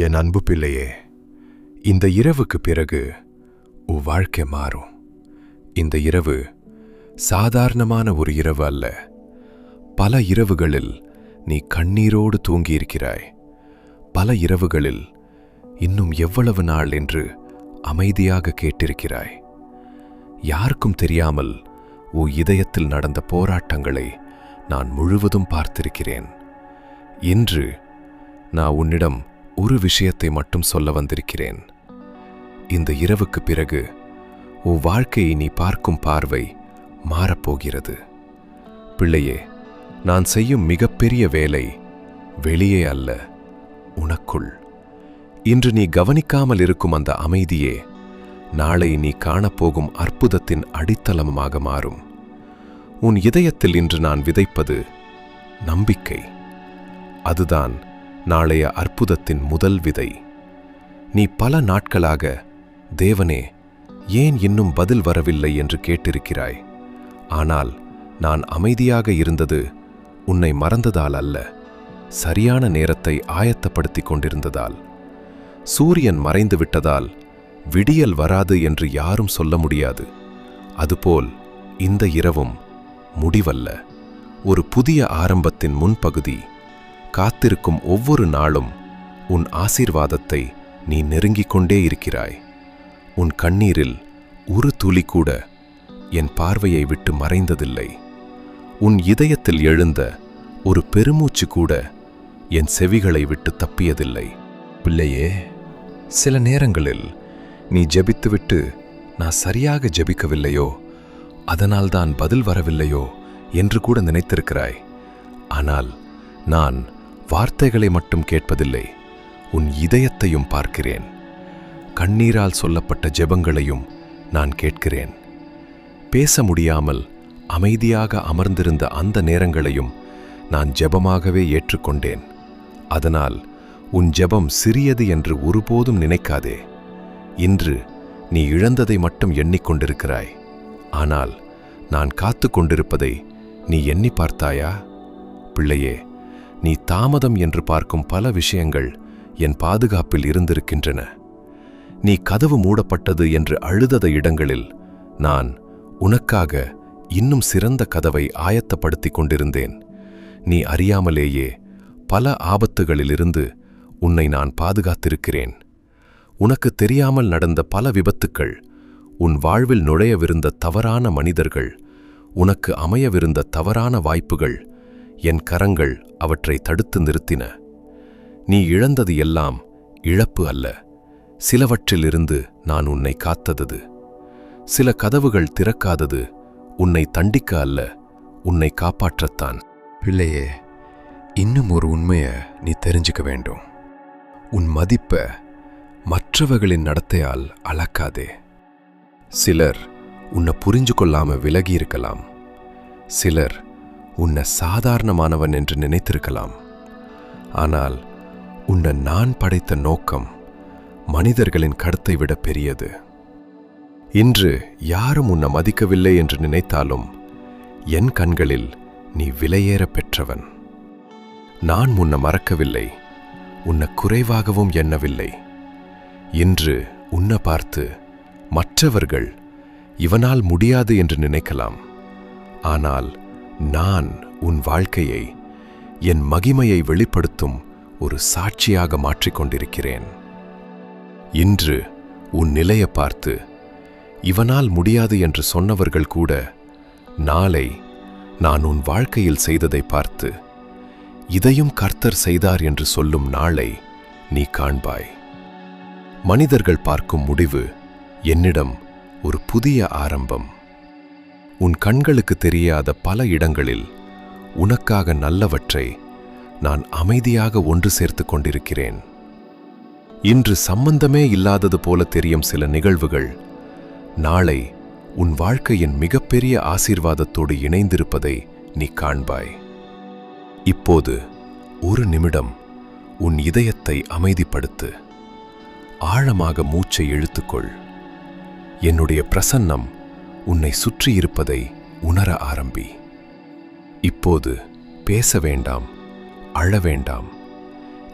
என் அன்பு பிள்ளையே, இந்த இரவுக்கு பிறகு உன் வாழ்க்கை மாறும். இந்த இரவு சாதாரணமான ஒரு இரவு அல்ல. பல இரவுகளில் நீ கண்ணீரோடு தூங்கியிருக்கிறாய். பல இரவுகளில் இன்னும் எவ்வளவு நாள் என்று அமைதியாக கேட்டிருக்கிறாய். யாருக்கும் தெரியாமல் உன் இதயத்தில் நடந்த போராட்டங்களை நான் முழுவதும் பார்த்திருக்கிறேன். இன்று நான் உன்னிடம் ஒரு விஷயத்தை மட்டும் சொல்ல வந்திருக்கிறேன். இந்த இரவுக்கு பிறகு உன் வாழ்க்கையை நீ பார்க்கும் பார்வை மாறப்போகிறது. பிள்ளையே, நான் செய்யும் மிகப்பெரிய வேலை வெளியே அல்ல, உனக்குள். இன்று நீ கவனிக்காமல் இருக்கும் அந்த அமைதியே நாளை நீ காணப்போகும் அற்புதத்தின் அடித்தளமாக மாறும். உன் இதயத்தில் இன்று நான் விதைப்பது நம்பிக்கை. அதுதான் நாளைய அற்புதத்தின் முதல் விதை. நீ பல நாட்களாக, தேவனே, ஏன் இன்னும் பதில் வரவில்லை என்று கேட்டிருக்கிறாய். ஆனால் நான் அமைதியாக இருந்தது உன்னை மறந்ததால் அல்ல, சரியான நேரத்தை ஆயத்தப்படுத்திக் கொண்டிருந்ததால். சூரியன் மறைந்து விட்டதால் விடியல் வராது என்று யாரும் சொல்ல முடியாது. அதுபோல் இந்த இரவும் முடிவல்ல, ஒரு புதிய ஆரம்பத்தின் முன்பகுதி. காத்திருக்கும் ஒவ்வொரு நாளும் உன் ஆசீர்வாதத்தை நீ நெருங்கிக் கொண்டே இருக்கிறாய். உன் கண்ணீரில் ஒரு துளி கூட என் பார்வையை விட்டு மறைந்ததில்லை. உன் இதயத்தில் எழுந்த ஒரு பெருமூச்சு கூட என் செவிகளை விட்டு தப்பியதில்லை. பிள்ளையே, சில நேரங்களில் நீ ஜெபித்துவிட்டு நான் சரியாக ஜெபிக்கவில்லையோ, அதனால்தான் பதில் வரவில்லையோ என்று கூட நினைத்திருக்கிறாய். ஆனால் நான் வார்த்தைகளை மட்டும் கேட்பதில்லை, உன் இதயத்தையும் பார்க்கிறேன். கண்ணீரால் சொல்லப்பட்ட ஜெபங்களையும் நான் கேட்கிறேன். பேச முடியாமல் அமைதியாக அமர்ந்திருந்த அந்த நேரங்களையும் நான் ஜெபமாகவே ஏற்றுக்கொண்டேன். அதனால் உன் ஜெபம் சிறியது என்று ஒருபோதும் நினைக்காதே. இன்று நீ இழந்ததை மட்டும் எண்ணிக்கொண்டிருக்கிறாய். ஆனால் நான் காத்து கொண்டிருப்பதை நீ எண்ணி பார்த்தாயா? பிள்ளையே, நீ தாமதம் என்று பார்க்கும் பல விஷயங்கள் என் பாதுகாப்பில் இருந்திருக்கின்றன. நீ கதவு மூடப்பட்டது என்று அழுதத இடங்களில் நான் உனக்காக இன்னும் சிறந்த கதவை ஆயத்தப்படுத்திக் கொண்டிருந்தேன். நீ அறியாமலேயே பல ஆபத்துகளிலிருந்து உன்னை நான் பாதுகாத்திருக்கிறேன். உனக்கு தெரியாமல் நடந்த பல விபத்துக்கள், உன் வாழ்வில் நுழையவிருந்த தவறான மனிதர்கள், உனக்கு அமையவிருந்த தவறான வாய்ப்புகள், என் கரங்கள் அவற்றை தடுத்து நிறுத்தின. நீ இழந்தது எல்லாம் இழப்பு அல்ல, சிலவற்றிலிருந்து நான் உன்னை காத்தது. சில கதவுகள் திறக்காதது உன்னை தண்டிக்க அல்ல, உன்னை காப்பாற்றத்தான். பிள்ளையே, இன்னும் ஒரு உண்மையை நீ தெரிஞ்சுக்க வேண்டும். உன் மதிப்பை மற்றவர்களின் நடத்தையால் அளக்காதே. சிலர் உன்னை புரிஞ்சு கொள்ளாம விலகி இருக்கலாம். சிலர் உன்னை சாதாரணமானவன் என்று நினைத்திருக்கலாம். ஆனால் உன்னை நான் படைத்த நோக்கம் மனிதர்களின் கருத்தை விட பெரியது. இன்று யாரும் உன்னை மதிக்கவில்லை என்று நினைத்தாலும் என் கண்களில் நீ விலையேற பெற்றவன். நான் உன்னை மறக்கவில்லை, உன்னை குறைவாகவும் எண்ணவில்லை. இன்று உன்னை பார்த்து மற்றவர்கள் இவனால் முடியாது என்று நினைக்கலாம். ஆனால் நான் உன் வாழ்க்கையை என் மகிமையை வெளிப்படுத்தும் ஒரு சாட்சியாக மாற்றிக்கொண்டிருக்கிறேன். இன்று உன் நிலையை பார்த்து இவனால் முடியாது என்று சொன்னவர்கள் கூட நாளை நான் உன் வாழ்க்கையில் செய்ததை பார்த்து இதையும் கர்த்தர் செய்தார் என்று சொல்லும் நாளை நீ காண்பாய். மனிதர்கள் பார்க்கும் முடிவு என்னிடம் ஒரு புதிய ஆரம்பம். உன் கண்களுக்கு தெரியாத பல இடங்களில் உனக்காக நல்லவற்றை நான் அமைதியாக ஒன்று சேர்த்து கொண்டிருக்கிறேன். இன்று சம்பந்தமே இல்லாதது போல தெரியும் சில நிகழ்வுகள் நாளை உன் வாழ்க்கையின் மிகப்பெரிய ஆசீர்வாதத்தோடு இணைந்திருப்பதை நீ காண்பாய். இப்போது ஒரு நிமிடம் உன் இதயத்தை அமைதிப்படுத்து. ஆழமாக மூச்சை இழுத்துக்கொள். என்னுடைய பிரசன்னம் உன்னை சுற்றியிருப்பதை உணர ஆரம்பி. இப்போது பேச வேண்டாம், அழ வேண்டாம்.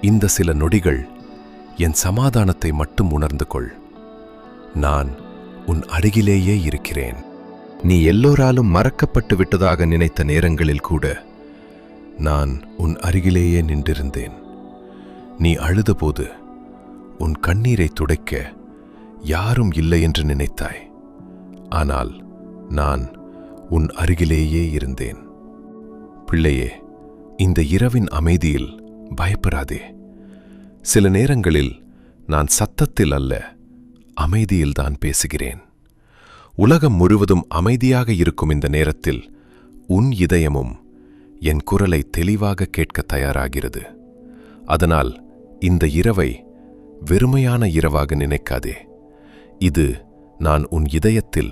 இந்த சில நொடிகள் என் சமாதானத்தை மட்டும் உணர்ந்து கொள். நான் உன் அருகிலேயே இருக்கிறேன். நீ எல்லோராலும் மறக்கப்பட்டு விட்டதாக நினைத்த நேரங்களில் கூட நான் உன் அருகிலேயே நின்றிருந்தேன். நீ அழுதபோது உன் கண்ணீரை துடைக்க யாரும் இல்லை என்று நினைத்தாய். ஆனால் நான் உன் அருகிலேயே இருந்தேன். பிள்ளையே, இந்த இரவின் அமைதியில் பயப்படாதே. சில நேரங்களில் நான் சத்தத்தில் அல்ல, அமைதியில்தான் பேசுகிறேன். உலகம் முழுவதும் அமைதியாக இருக்கும் இந்த நேரத்தில் உன் இதயமும் என் குரலை தெளிவாக கேட்க தயாராகிறது. அதனால் இந்த இரவை வெறுமையான இரவாக நினைக்காதே. இது நான் உன் இதயத்தில்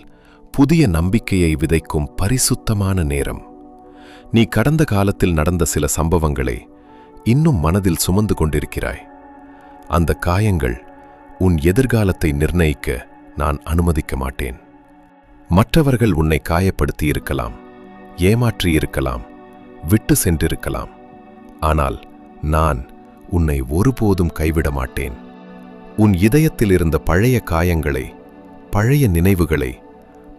புதிய நம்பிக்கையை விதைக்கும் பரிசுத்தமான நேரம். நீ கடந்த காலத்தில் நடந்த சில சம்பவங்களை இன்னும் மனதில் சுமந்து கொண்டிருக்கிறாய். அந்த காயங்கள் உன் எதிர்காலத்தை நிர்ணயிக்க நான் அனுமதிக்க மாட்டேன். மற்றவர்கள் உன்னை காயப்படுத்தி இருக்கலாம், ஏமாற்றி இருக்கலாம், விட்டு சென்றிருக்கலாம். ஆனால் நான் உன்னை ஒருபோதும் கைவிட மாட்டேன். உன் இதயத்தில் இருந்த பழைய காயங்களை, பழைய நினைவுகளை,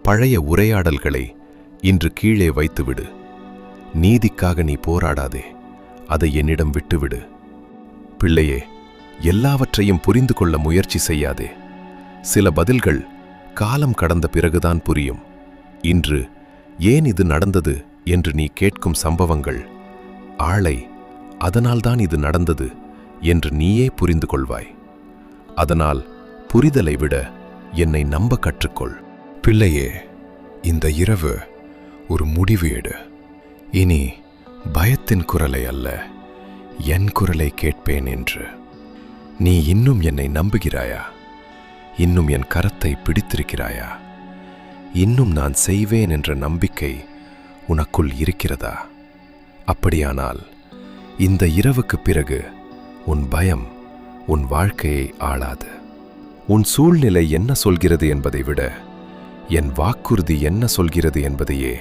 பழைய உரையாடல்களை இன்று கீழே வைத்துவிடு. நீதிக்காக நீ போராடாதே, அதை என்னிடம் விட்டுவிடு. பிள்ளையே, எல்லாவற்றையும் புரிந்து கொள்ள முயற்சி செய்யாதே. சில பதில்கள் காலம் கடந்த பிறகுதான் புரியும். இன்று ஏன் இது நடந்தது என்று நீ கேட்கும் சம்பவங்கள் ஆளை அதனால்தான் இது நடந்தது என்று நீயே புரிந்து கொள்வாய். அதனால் புரிதலை விட என்னை நம்ப கற்றுக்கொள். பிள்ளையே, இந்த இரவு ஒரு முடிவு எடு. இனி பயத்தின் குரலை அல்ல, என் குரலை கேட்பேன் என்று. நீ இன்னும் என்னை நம்புகிறாயா? இன்னும் என் கரத்தை பிடித்திருக்கிறாயா? இன்னும் நான் செய்வேன் என்ற நம்பிக்கை உனக்குள் இருக்கிறதா? அப்படியானால் இந்த இரவுக்கு பிறகு உன் பயம் உன் வாழ்க்கையை ஆளாது. உன் சூழ்நிலை என்ன சொல்கிறது என்பதை விட என் வாக்குறுதி என்ன சொல்கிறது என்பதையே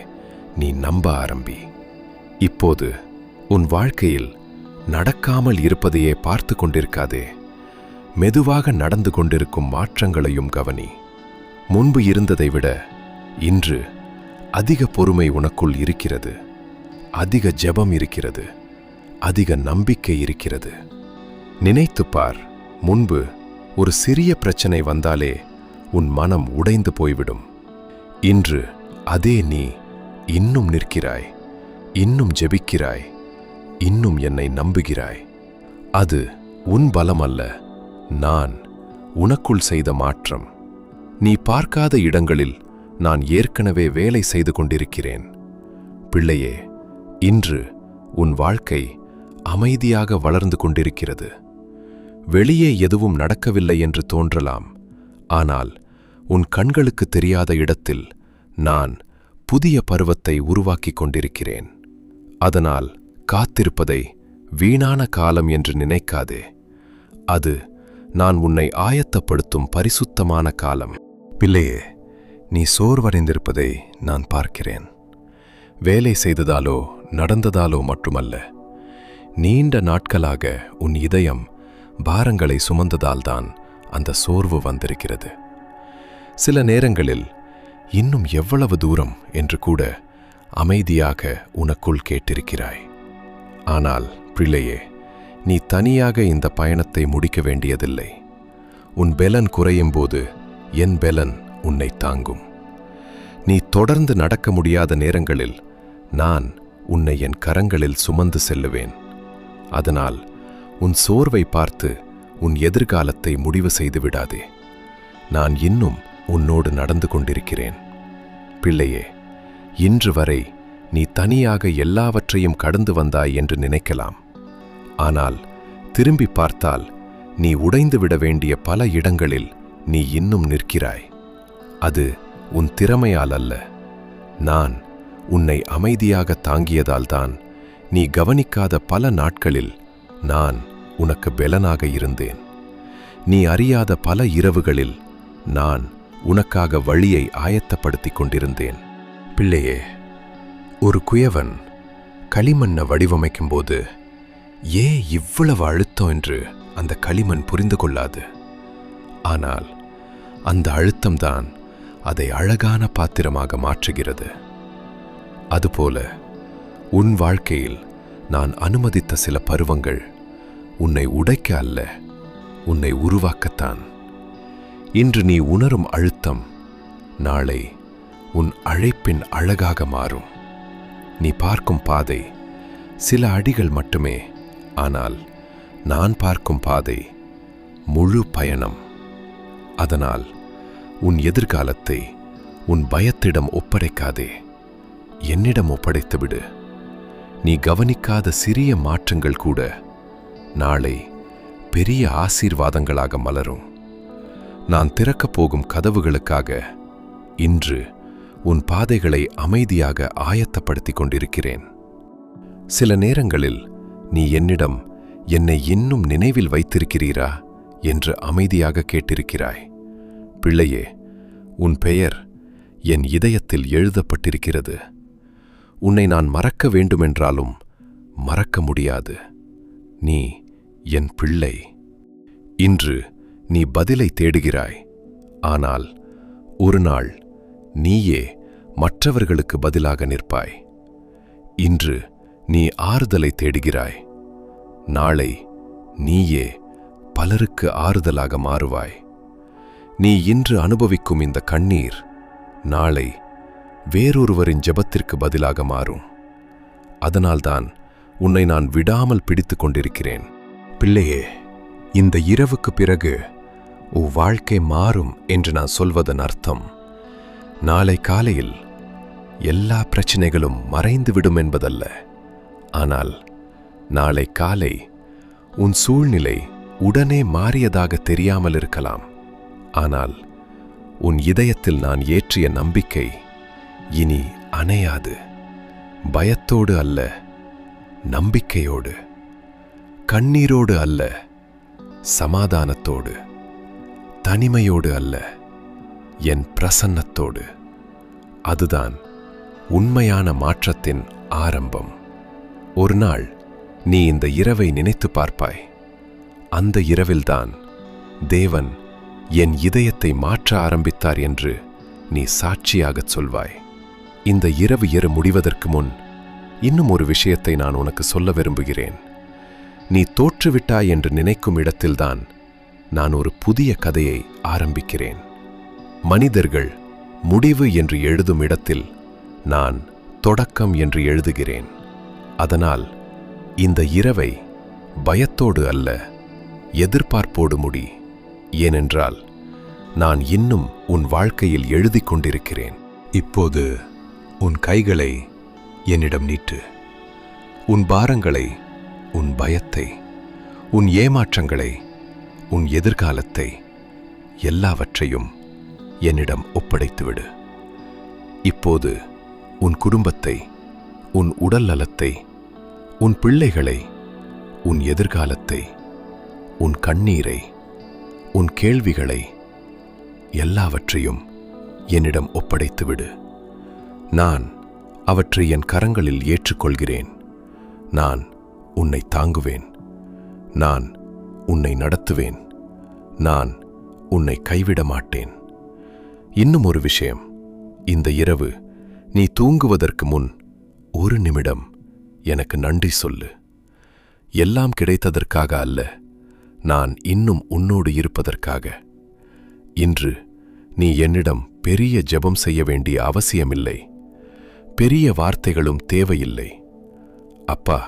நீ நம்ப ஆரம்பி. இப்போது உன் வாழ்க்கையில் நடக்காமல் இருப்பதையே பார்த்து கொண்டிருக்காதே. மெதுவாக நடந்து கொண்டிருக்கும் மாற்றங்களையும் கவனி. முன்பு இருந்ததை விட இன்று அதிக பொறுமை உனக்குள் இருக்கிறது, அதிக ஜெபம் இருக்கிறது, அதிக நம்பிக்கை இருக்கிறது. நினைத்துப் பார், முன்பு ஒரு சிறிய பிரச்சனை வந்தாலே உன் மனம் உடைந்து போய்விடும். இன்று அதே நீ இன்னும் நிற்கிறாய், இன்னும் ஜெபிக்கிறாய், இன்னும் என்னை நம்புகிறாய். அது உன் பலம் அல்ல, நான் உனக்குள் செய்த மாற்றம். நீ பார்க்காத இடங்களில் நான் ஏற்கனவே வேலை செய்து கொண்டிருக்கிறேன். பிள்ளையே, இன்று உன் வாழ்க்கை அமைதியாக வளர்ந்து கொண்டிருக்கிறது. வெளியே எதுவும் நடக்கவில்லை என்று தோன்றலாம். ஆனால் உன் கண்களுக்கு தெரியாத இடத்தில் நான் புதிய பருவத்தை உருவாக்கிக் கொண்டிருக்கிறேன். அதனால் காத்திருப்பதை வீணான காலம் என்று நினைக்காதே. அது நான் உன்னை ஆயத்தப்படுத்தும் பரிசுத்தமான காலம். பிள்ளையே, நீ சோர்வடைந்திருப்பதை நான் பார்க்கிறேன். வேலை செய்ததாலோ நடந்ததாலோ மட்டுமல்ல, நீண்ட நாட்களாக உன் இதயம் பாரங்களை சுமந்ததால்தான் அந்த சோர்வு வந்திருக்கிறது. சில நேரங்களில் இன்னும் எவ்வளவு தூரம் என்று கூட அமைதியாக உனக்குள் கேட்டிருக்கிறாய். ஆனால் பிள்ளையே, நீ தனியாக இந்த பயணத்தை முடிக்க வேண்டியதில்லை. உன் பெலன் குறையும் போது என் பெலன் உன்னை தாங்கும். நீ தொடர்ந்து நடக்க முடியாத நேரங்களில் நான் உன்னை என் கரங்களில் சுமந்து செல்லுவேன். அதனால் உன் சோர்வை பார்த்து உன் எதிர்காலத்தை முடிவு செய்து விடாதே. நான் இன்னும் உன்னோடு நடந்து கொண்டிருக்கிறேன். பிள்ளையே, இன்று வரை நீ தனியாக எல்லாவற்றையும் கடந்து வந்தாய் என்று நினைக்கலாம். ஆனால் திரும்பி பார்த்தால் நீ உடைந்துவிட வேண்டிய பல இடங்களில் நீ இன்னும் நிற்கிறாய். அது உன் திறமையால் அல்ல, நான் உன்னை அமைதியாக தாங்கியதால்தான். நீ கவனிக்காத பல நாட்களில் நான் உனக்கு பெலனாக இருந்தேன். நீ அறியாத பல இரவுகளில் நான் உனக்காக வழியை ஆயத்தப்படுத்திக் கொண்டிருந்தேன். பிள்ளையே, ஒரு குயவன் களிமண்ணை வடிவமைக்கும்போது ஏன் இவ்வளவு அழுத்தம் என்று அந்த களிமண் புரிந்து கொள்ளாது. ஆனால் அந்த அழுத்தம்தான் அதை அழகான பாத்திரமாக மாற்றுகிறது. அதுபோல உன் வாழ்க்கையில் நான் அனுமதித்த சில பருவங்கள் உன்னை உடைக்க அல்ல, உன்னை உருவாக்கத்தான். இன்று நீ உணரும் அழுத்தம் நாளை உன் அழைப்பின் அழகாக மாறும். நீ பார்க்கும் பாதை சில அடிகள் மட்டுமே, ஆனால் நான் பார்க்கும் பாதை முழு பயணம். அதனால் உன் எதிர்காலத்தை உன் பயத்திடம் ஒப்படைக்காதே, என்னிடம் ஒப்படைத்துவிடு. நீ கவனிக்காத சிறிய மாற்றங்கள் கூட நாளை பெரிய ஆசீர்வாதங்களாக மலரும். நான் திறக்கப் போகும் கதவுகளுக்காக இன்று உன் பாதைகளை அமைதியாக ஆயத்தப்படுத்திக் கொண்டிருக்கிறேன். சில நேரங்களில் நீ என்னிடம் என்னை இன்னும் நினைவில் வைத்திருக்கிறீரா என்று அமைதியாக கேட்டிருக்கிறாய். பிள்ளையே, உன் பெயர் என் இதயத்தில் எழுதப்பட்டிருக்கிறது. உன்னை நான் மறக்க வேண்டுமென்றாலும் மறக்க முடியாது. நீ என் பிள்ளை. இன்று நீ பதிலை தேடுகிறாய், ஆனால் ஒரு நாள் நீயே மற்றவர்களுக்கு பதிலாக நிற்பாய். இன்று நீ ஆறுதலை தேடுகிறாய், நாளை நீயே பலருக்கு ஆறுதலாக மாறுவாய். நீ இன்று அனுபவிக்கும் இந்த கண்ணீர் நாளை வேறொருவரின் ஜெபத்திற்கு பதிலாக மாறும். அதனால்தான் உன்னை நான் விடாமல் பிடித்துக் கொண்டிருக்கிறேன். பிள்ளையே, இந்த இரவுக்கு பிறகு உன் வாழ்க்கை மாறும் என்று நான் சொல்வதன் அர்த்தம் நாளை காலையில் எல்லா பிரச்சனைகளும் மறைந்துவிடும் என்பதல்ல. ஆனால் நாளை காலை உன் சூழ்நிலை உடனே மாறியதாக தெரியாமல் இருக்கலாம். ஆனால் உன் இதயத்தில் நான் ஏற்றிய நம்பிக்கை இனி அணையாது. பயத்தோடு அல்ல, நம்பிக்கையோடு. கண்ணீரோடு அல்ல, சமாதானத்தோடு. தனிமையோடு அல்ல, என் பிரசன்னத்தோடு. அதுதான் உண்மையான மாற்றத்தின் ஆரம்பம். ஒரு நாள் நீ இந்த இரவை நினைத்து பார்ப்பாய். அந்த இரவில்தான் தேவன் என் இதயத்தை மாற்ற ஆரம்பித்தார் என்று நீ சாட்சியாகச் சொல்வாய். இந்த இரவு முடிவதற்கு முன் இன்னும் ஒரு விஷயத்தை நான் உனக்கு சொல்ல விரும்புகிறேன். நீ தோற்றுவிட்டாய் என்று நினைக்கும் இடத்தில்தான் நான் ஒரு புதிய கதையை ஆரம்பிக்கிறேன். மனிதர்கள் முடிவு என்று எழுதும் இடத்தில் நான் தொடக்கம் என்று எழுதுகிறேன். அதனால் இந்த இரவை பயத்தோடு அல்ல, எதிர்பார்ப்போடு முடி. ஏனென்றால் நான் இன்னும் உன் வாழ்க்கையில் எழுதிக் கொண்டிருக்கிறேன். இப்போது உன் கைகளை என்னிடம் நீட்டு. உன் பாரங்களை, உன் பயத்தை, உன் ஏமாற்றங்களை, உன் எதிர்காலத்தை, எல்லாவற்றையும் என்னிடம் ஒப்படைத்துவிடு. இப்போது உன் குடும்பத்தை, உன் உடல் நலத்தை, உன் பிள்ளைகளை, உன் எதிர்காலத்தை, உன் கண்ணீரை, உன் கேள்விகளை, எல்லாவற்றையும் என்னிடம் ஒப்படைத்துவிடு. நான் அவற்றை என் கரங்களில் ஏற்றுக்கொள்கிறேன். நான் உன்னை தாங்குவேன். நான் உன்னை நடத்துவேன். நான் உன்னை கைவிட மாட்டேன். இன்னும் ஒரு விஷயம், இந்த இரவு நீ தூங்குவதற்கு முன் ஒரு நிமிடம் எனக்கு நன்றி சொல்லு. எல்லாம் கிடைத்ததற்காக அல்ல, நான் இன்னும் உன்னோடு இருப்பதற்காக. இன்று நீ என்னிடம் பெரிய ஜெபம் செய்ய வேண்டிய அவசியமில்லை. பெரிய வார்த்தைகளும் தேவையில்லை. அப்பா,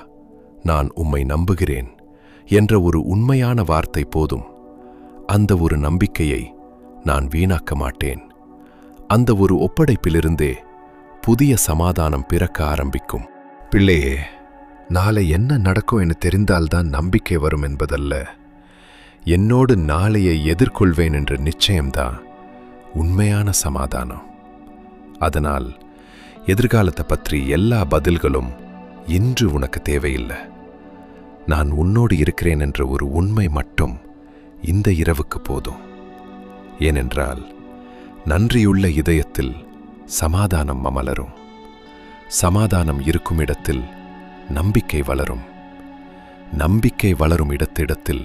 நான் உம்மை நம்புகிறேன் என்ற ஒரு உண்மையான வார்த்தை போதும். அந்த ஒரு நம்பிக்கையை நான் வீணாக்க மாட்டேன். அந்த ஒரு ஒப்படைப்பிலிருந்தே புதிய சமாதானம் பிறக்க ஆரம்பிக்கும். பிள்ளையே, நாளை என்ன நடக்கும் என தெரிந்தால்தான் நம்பிக்கை வரும் என்பதல்ல, என்னோடு நாளையை எதிர்கொள்வேன் என்ற நிச்சயம்தான் உண்மையான சமாதானம். அதனால் எதிர்காலத்தை பற்றி எல்லா பதில்களும் இன்று உனக்கு தேவையில்லை. நான் உன்னோடு இருக்கிறேன் என்ற ஒரு உண்மை மட்டும் இந்த இரவுக்கு போதும். ஏனென்றால் நன்றியுள்ள இதயத்தில் சமாதானம் மலரும். சமாதானம் இருக்கும் இடத்தில் நம்பிக்கை வளரும். நம்பிக்கை வளரும் இடத்திடத்தில்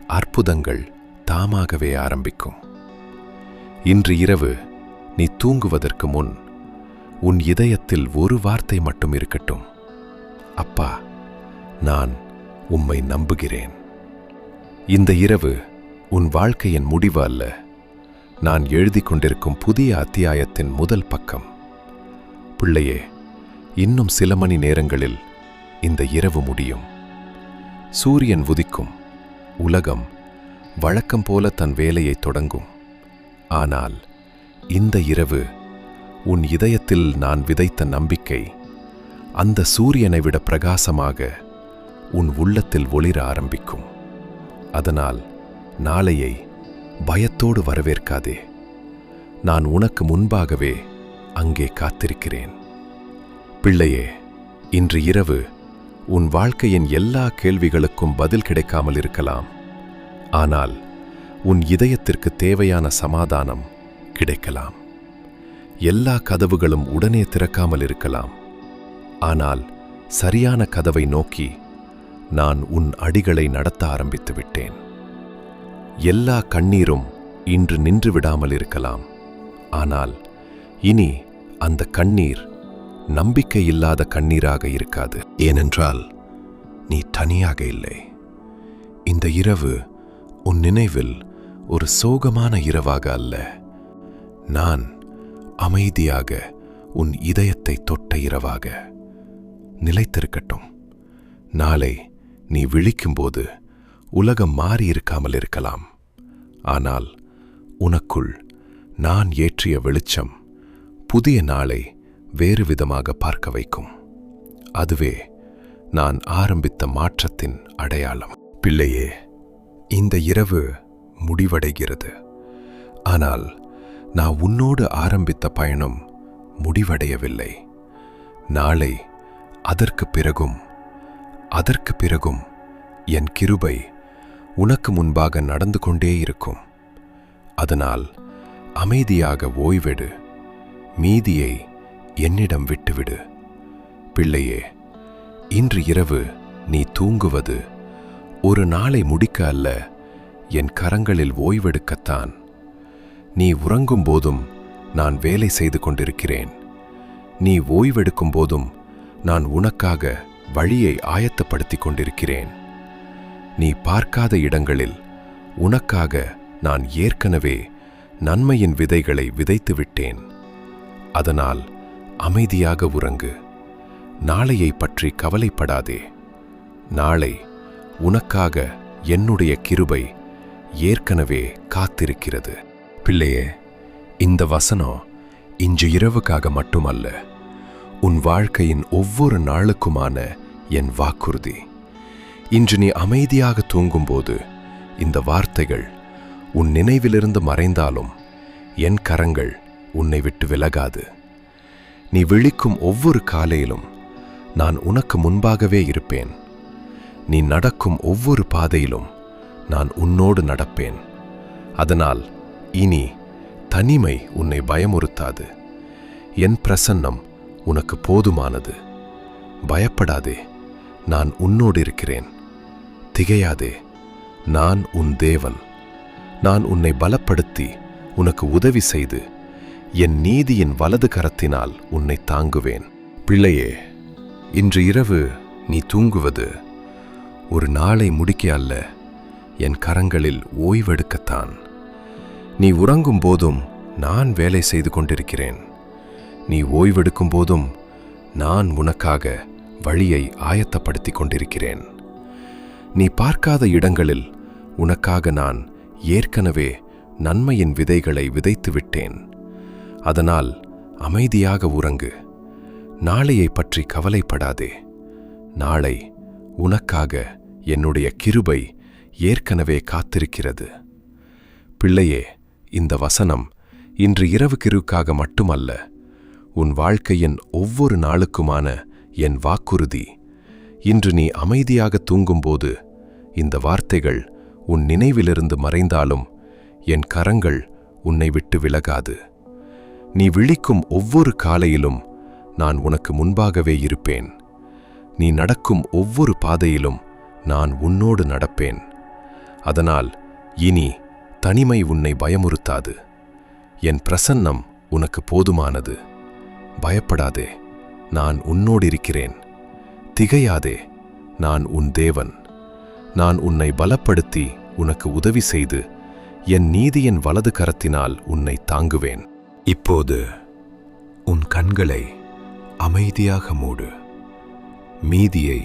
அற்புதங்கள் தாமாகவே ஆரம்பிக்கும். இன்று இரவு நீ தூங்குவதற்கு முன் உன் இதயத்தில் ஒரு வார்த்தை மட்டும் இருக்கட்டும். அப்பா, நான் உம்மை நம்புகிறேன். இந்த இரவு உன் வாழ்க்கையின் முடிவு அல்ல, நான் எழுதிக் கொண்டிருக்கும் புதிய அத்தியாயத்தின் முதல் பக்கம். பிள்ளையே, இன்னும் சில மணி நேரங்களில் இந்த இரவு முடியும். சூரியன் உதிக்கும், உலகம் வழக்கம் போல தன் வேலையை தொடங்கும். ஆனால் இந்த இரவு உன் இதயத்தில் நான் விதைத்த நம்பிக்கை அந்த சூரியனை விட பிரகாசமாக உன் உள்ளத்தில் ஒளிர ஆரம்பிக்கும். அதனால் நாளையை பயத்தோடு வரவேற்காதே. நான் உனக்கு முன்பாகவே அங்கே காத்திருக்கிறேன். பிள்ளையே, இன்று இரவு உன் வாழ்க்கையின் எல்லா கேள்விகளுக்கும் பதில் கிடைக்காமல் இருக்கலாம். ஆனால் உன் இதயத்திற்கு தேவையான சமாதானம் கிடைக்கலாம். எல்லா கதவுகளும் உடனே திறக்காமல் இருக்கலாம். ஆனால் சரியான கதவை நோக்கி நான் உன் அடிகளை நடத்த ஆரம்பித்து விட்டேன். எல்லா கண்ணீரும் இன்று நின்று விடாமல் இருக்கலாம். ஆனால் இனி அந்த கண்ணீர் நம்பிக்கை இல்லாத கண்ணீராக இருக்காது. ஏனென்றால் நீ தனியாக இல்லை. இந்த இரவு உன் நினைவில் ஒரு சோகமான இரவாக அல்ல, நான் அமைதியாக உன் இதயத்தை தொட்ட இரவாக நிலைத்திருக்கட்டும். நாளை நீ விழிக்கும்போது உலகம் மாறியிருக்காமல் இருக்கலாம். ஆனால் உனக்குள் நான் ஏற்றிய வெளிச்சம் புதிய நாளை வேறு விதமாக பார்க்க வைக்கும். அதுவே நான் ஆரம்பித்த மாற்றத்தின் அடையாளம். பிள்ளையே, இந்த இரவு முடிவடைகிறது. ஆனால் நான் உன்னோடு ஆரம்பித்த பயணம் முடிவடையவில்லை. நாளை அதற்கு பிறகும் என் கிருபை உனக்கு முன்பாக நடந்து கொண்டே இருக்கும். அதனால் அமைதியாக ஓய்வெடு, மீதியை என்னிடம் விட்டுவிடு. பிள்ளையே, இன்று இரவு நீ தூங்குவது ஒரு நாளை முடிக்க அல்ல, என் கரங்களில் ஓய்வெடுக்கத்தான். நீ உறங்கும் போதும் நான் வேலை செய்து கொண்டிருக்கிறேன். நீ ஓய்வெடுக்கும் போதும் நான் உனக்காக வழியை ஆயத்தப்படுத்திக் கொண்டிருக்கிறேன். நீ பார்க்காத இடங்களில் உனக்காக நான் ஏற்கனவே நன்மையின் விதைகளை விதைத்து விட்டேன். அதனால் அமைதியாக உறங்கு. நாளையை பற்றி கவலைப்படாதே. நாளை உனக்காக என்னுடைய கிருபை ஏற்கனவே காத்திருக்கிறது. பிள்ளையே, இந்த வசனம் இன்று இரவுக்காக மட்டுமல்ல, உன் வாழ்க்கையின் ஒவ்வொரு நாளுக்குமான என் வாக்குறுதி. இன்று நீ அமைதியாக தூங்கும்போது இந்த வார்த்தைகள் உன் நினைவிலிருந்து மறைந்தாலும் என் கரங்கள் உன்னை விட்டு விலகாது. நீ விழிக்கும் ஒவ்வொரு காலையிலும் நான் உனக்கு முன்பாகவே இருப்பேன். நீ நடக்கும் ஒவ்வொரு பாதையிலும் நான் உன்னோடு நடப்பேன். அதனால் இனி தனிமை உன்னை பயமுறுத்தாது. என் பிரசன்னம் உனக்கு போதுமானது. பயப்படாதே, நான் உன்னோடு இருக்கிறேன். திகையாதே, நான் உன் தேவன். நான் உன்னை பலப்படுத்தி உனக்கு உதவி செய்து என் நீதியின் வலது கரத்தினால் உன்னை தாங்குவேன். பிள்ளையே, இன்று இரவு நீ தூங்குவது ஒரு நாளை முடிக்க அல்ல, என் கரங்களில் ஓய்வெடுக்கத்தான். நீ உறங்கும் போதும் நான் வேலை செய்து கொண்டிருக்கிறேன். நீ ஓய்வெடுக்கும் போதும் நான் உனக்காக வழியை ஆயத்தப்படுத்திக் கொண்டிருக்கிறேன். நீ பார்க்காத இடங்களில் உனக்காக நான் ஏற்கனவே நன்மையின் விதைகளை விதைத்து விட்டேன். அதனால் அமைதியாக உறங்கு. நாளையை பற்றி கவலைப்படாதே. நாளை உனக்காக என்னுடைய கிருபை ஏற்கனவே காத்திருக்கிறது. பிள்ளையே, இந்த வசனம் இன்று இரவு கிருக்காக மட்டுமல்ல, உன் வாழ்க்கையின் ஒவ்வொரு நாளுக்குமான என் வாக்குறுதி. இன்று நீ அமைதியாக தூங்கும்போது இந்த வார்த்தைகள் உன் நினைவிலிருந்து மறைந்தாலும் என் கரங்கள் உன்னை விட்டு விலகாது. நீ விழிக்கும் ஒவ்வொரு காலையிலும் நான் உனக்கு முன்பாகவே இருப்பேன். நீ நடக்கும் ஒவ்வொரு பாதையிலும் நான் உன்னோடு நடப்பேன். அதனால் இனி தனிமை உன்னை பயமுறுத்தாது. என் பிரசன்னம் உனக்கு போதுமானது. பயப்படாதே, நான் உன்னோடிருக்கிறேன். திகையாதே, நான் உன் தேவன். நான் உன்னை பலப்படுத்தி உனக்கு உதவி செய்து என் நீதியின் வலது கரத்தினால் உன்னை தாங்குவேன். இப்போது உன் கண்களை அமைதியாக மூடு. மீதியை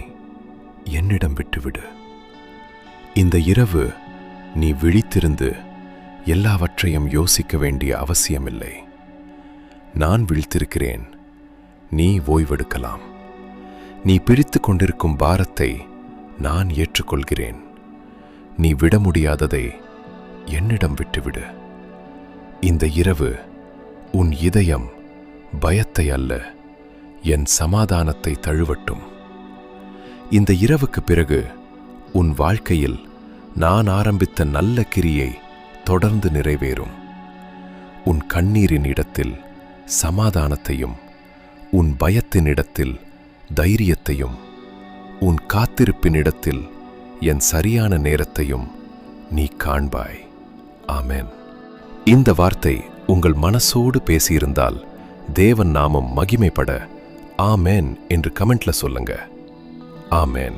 என்னிடம் விட்டுவிடு. இந்த இரவு நீ விழித்திருந்து எல்லாவற்றையும் யோசிக்க வேண்டிய அவசியமில்லை. நான் விழித்திருக்கிறேன், நீ ஓய்வெடுக்கலாம். நீ பிடித்து கொண்டிருக்கும் பாரத்தை நான் ஏற்றுக்கொள்கிறேன். நீ விட முடியாததை என்னிடம் விட்டுவிடு. இந்த இரவு உன் இதயம் பயத்தை அல்ல, என் சமாதானத்தை தழுவட்டும். இந்த இரவுக்கு பிறகு உன் வாழ்க்கையில் நான் ஆரம்பித்த நல்ல கிரியை தொடர்ந்து நிறைவேறும். உன் கண்ணீரின் இடத்தில் சமாதானத்தையும், உன் பயத்தின் இடத்தில் தைரியத்தையும், உன் காத்திருப்பின் இடத்தில் என் சரியான நேரத்தையும் நீ காண்பாய். ஆமென். இந்த வார்த்தை உங்கள் மனசோடு பேசியிருந்தால் தேவன் நாமம் மகிமைப்பட ஆமென் என்று கமெண்ட்ல சொல்லுங்க. ஆமென்.